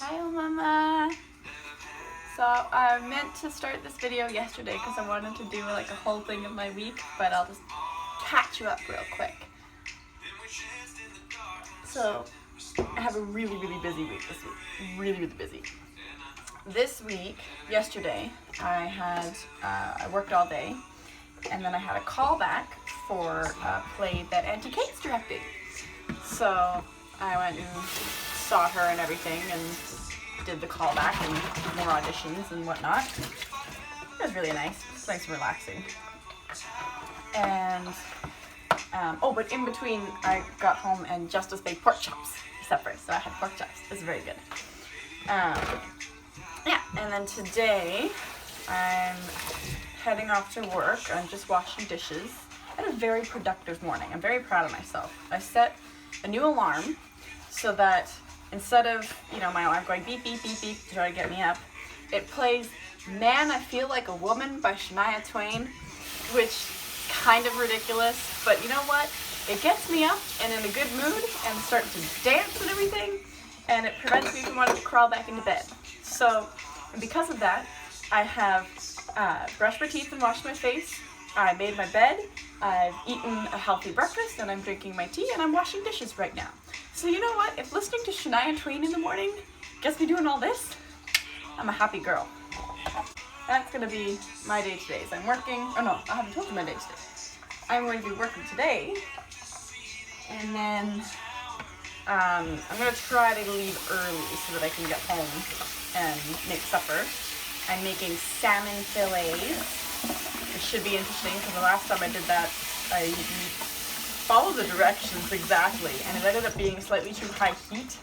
Hi, Mama. So I meant to start this video yesterday because I wanted to do like a whole thing of my week, but I'll just catch you up real quick. So I have a really busy week this week. Really busy. This week, yesterday, I worked all day, and then I had a call back for a play that Auntie Kate's directing. So I went and saw her and everything and did the callback and more auditions and whatnot. It was really nice. It's nice and relaxing. And but in between, I got home and Justice made pork chops separate, so I had pork chops. It was very good. And then today I'm heading off to work. I'm just washing dishes. I had a very productive morning. I'm very proud of myself. I set a new alarm so that instead of, my alarm going beep, beep, beep, beep to try to get me up, it plays Man, I Feel Like a Woman by Shania Twain, which is kind of ridiculous, but you know what? It gets me up and in a good mood and starting to dance and everything, and it prevents me from wanting to crawl back into bed. So, because of that, I have brushed my teeth and washed my face. I made my bed. I've eaten a healthy breakfast, and I'm drinking my tea, and I'm washing dishes right now. So you know what? If listening to Shania Twain in the morning gets me doing all this, I'm a happy girl. That's going to be my day today. So I'm working. Oh no, I haven't told you my day today. I'm going to be working today, and then I'm going to try to leave early so that I can get home and make supper. I'm making salmon fillets. It should be interesting because the last time I did that, I followed the directions exactly, and it ended up being slightly too high heat.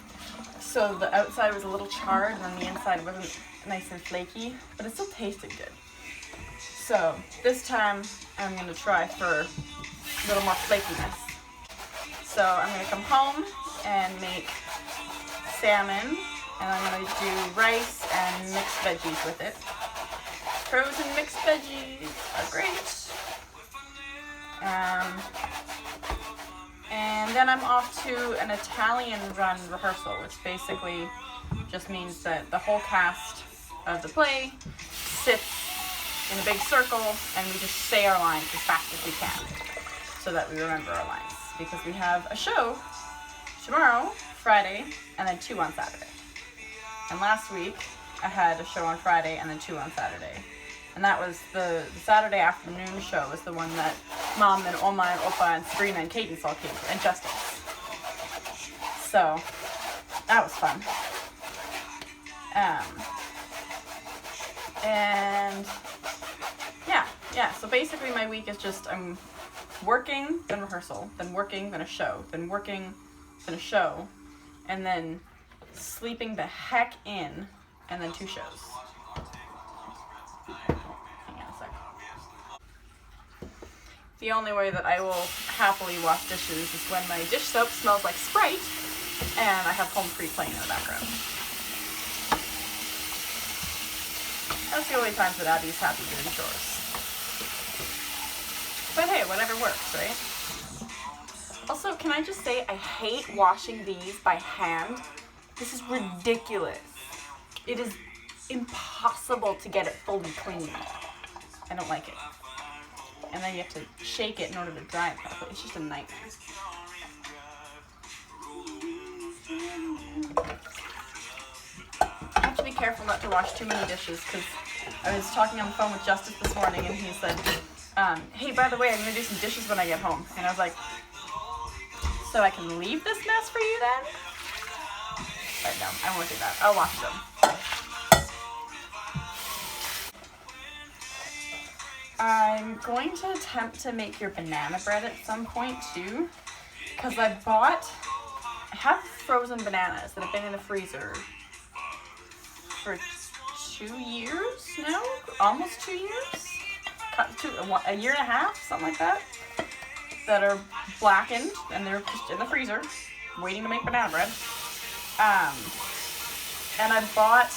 So the outside was a little charred and then the inside wasn't nice and flaky, but it still tasted good. So this time I'm going to try for a little more flakiness. So I'm going to come home and make salmon, and I'm going to do rice and mixed veggies with it. Frozen mixed veggies are great. And then I'm off to an Italian run rehearsal, which basically just means that the whole cast of the play sits in a big circle and we just say our lines as fast as we can so that we remember our lines. Because we have a show tomorrow, Friday, and then 2 on Saturday. And last week I had a show on Friday and then 2 on Saturday. And that was the Saturday afternoon show was the one that Mom and Oma and Opa and Sabrina and Cadence all came to, and Justice. So that was fun. And yeah. So basically my week is just I'm working, then rehearsal, then working, then a show, then working, then a show, and then sleeping the heck in, and then 2 shows. The only way that I will happily wash dishes is when my dish soap smells like Sprite and I have Home Free playing in the background. That's the only times that Abby's happy doing chores. But hey, whatever works, right? Also, can I just say I hate washing these by hand. This is ridiculous. It is impossible to get it fully clean. I don't like it. And then you have to shake it in order to dry it properly. It's just a nightmare. I have to be careful not to wash too many dishes because I was talking on the phone with Justice this morning and he said, hey, by the way, I'm going to do some dishes when I get home. And I was like, so I can leave this mess for you then? But no, I won't do that. I'll wash them. I'm going to attempt to make your banana bread at some point too, because I have frozen bananas that have been in the freezer for 2 years now, almost 2 years, a year and a half, something like that are blackened and they're just in the freezer waiting to make banana bread. And I bought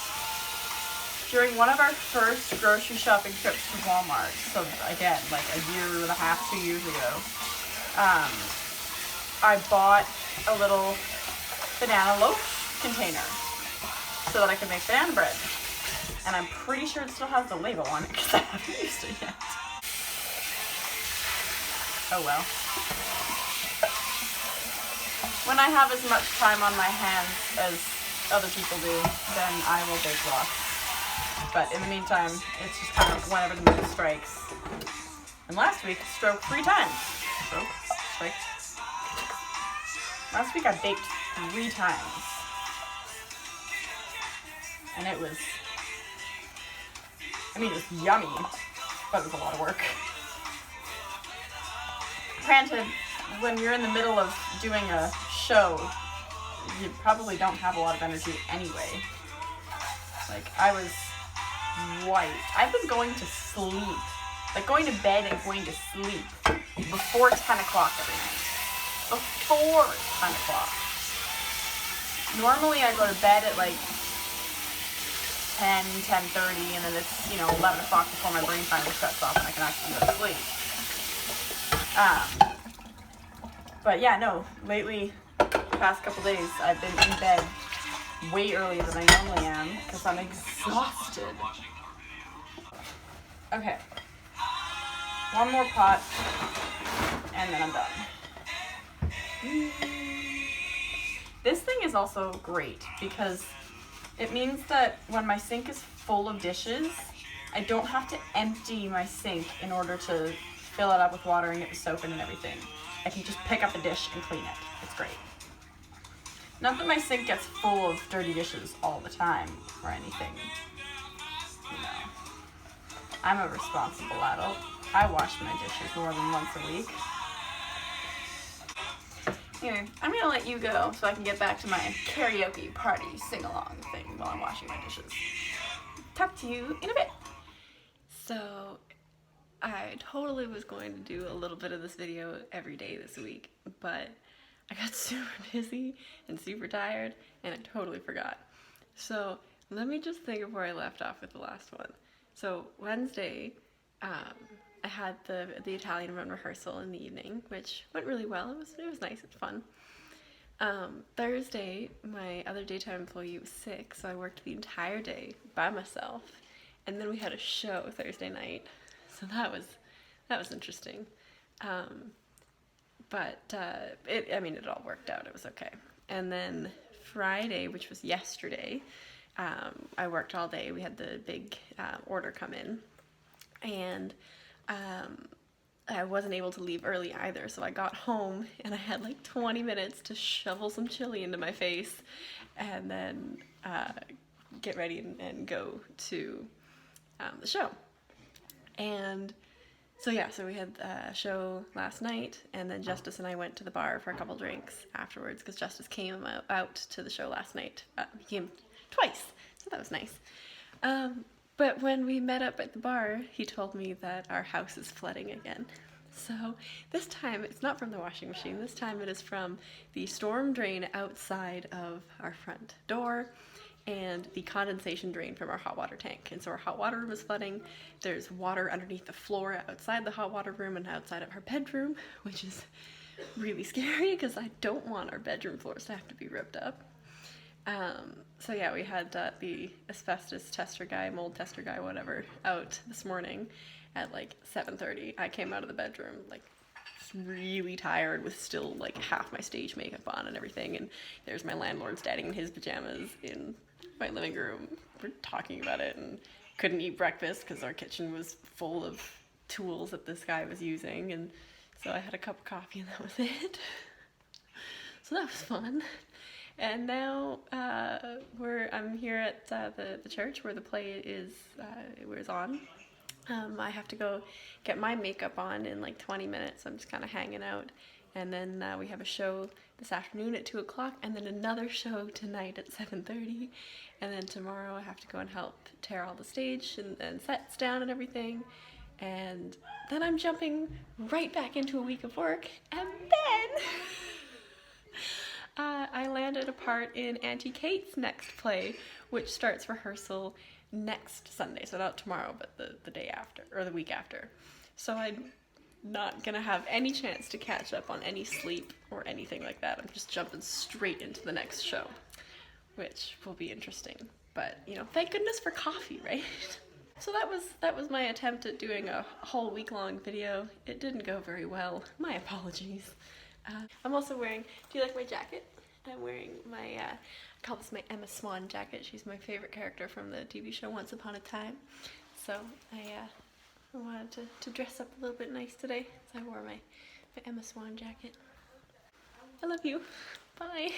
during one of our first grocery shopping trips to Walmart, so again, like a year and a half, 2 years ago, I bought a little banana loaf container. so that I can make banana bread. And I'm pretty sure it still has the label on it because I haven't used it yet. Oh well. When I have as much time on my hands as other people do, then I will bake lots. But in the meantime, it's just kind of whenever the mood strikes. And last week, stroked 3 times. Strike. Last week I baked 3 times. And it was yummy, but it was a lot of work. Granted, when you're in the middle of doing a show, you probably don't have a lot of energy anyway. Like, I was wiped. I've been going to sleep, like going to bed and going to sleep before 10 o'clock every night. Before 10 o'clock. Normally I go to bed at like 10:30, and then it's, 11 o'clock before my brain finally shuts off and I can actually go to sleep. But yeah, no, lately, past couple days, I've been in bed way earlier than I normally am because I'm exhausted. Okay. One more pot, and then I'm done. This thing is also great because it means that when my sink is full of dishes, I don't have to empty my sink in order to fill it up with water and get the soap in and everything. I can just pick up a dish and clean it. It's great. Not that my sink gets full of dirty dishes all the time or anything. I'm a responsible adult. I wash my dishes more than once a week. Anyway, I'm gonna let you go so I can get back to my karaoke party sing-along thing while I'm washing my dishes. Talk to you in a bit. So, I totally was going to do a little bit of this video every day this week, but I got super busy and super tired, and I totally forgot. So, let me just think of where I left off with the last one. So, Wednesday, I had the Italian run rehearsal in the evening, which went really well. It was nice. It was fun. Thursday, my other daytime employee was sick, so I worked the entire day by myself. And then we had a show Thursday night, so that was interesting. But it all worked out. It was okay. And then Friday, which was yesterday, I worked all day. We had the big order come in, and I wasn't able to leave early either, so I got home and I had like 20 minutes to shovel some chili into my face and then get ready and go to the show. And so we had a show last night, and then Justice and I went to the bar for a couple drinks afterwards because Justice came out to the show last night. He came twice, so that was nice. But when we met up at the bar, he told me that our house is flooding again. So this time, it's not from the washing machine. This time it is from the storm drain outside of our front door and the condensation drain from our hot water tank. And so our hot water room is flooding. There's water underneath the floor outside the hot water room and outside of our bedroom, which is really scary because I don't want our bedroom floors to have to be ripped up. So yeah, we had the asbestos tester guy, mold tester guy, whatever, out this morning at like 7:30. I came out of the bedroom like really tired with still like half my stage makeup on and everything, and there's my landlord standing in his pajamas in my living room. We're talking about it and couldn't eat breakfast because our kitchen was full of tools that this guy was using, and so I had a cup of coffee and that was it. So that was fun. And now I'm here at the church where the play is on. I have to go get my makeup on in like 20 minutes. I'm just kind of hanging out. And then we have a show this afternoon at 2 o'clock, and then another show tonight at 7:30. And then tomorrow I have to go and help tear all the stage and sets down and everything. And then I'm jumping right back into a week of work. And then I landed a part in Auntie Kate's next play, which starts rehearsal next Sunday. So not tomorrow, but the day after, or the week after. So I'm not gonna have any chance to catch up on any sleep or anything like that. I'm just jumping straight into the next show, which will be interesting. But, you know, thank goodness for coffee, right? So that was my attempt at doing a whole week-long video. It didn't go very well. My apologies. I'm also wearing, do you like my jacket? I'm wearing my, I call this my Emma Swan jacket. She's my favorite character from the TV show Once Upon a Time. So I wanted to dress up a little bit nice today. So I wore my Emma Swan jacket. I love you. Bye.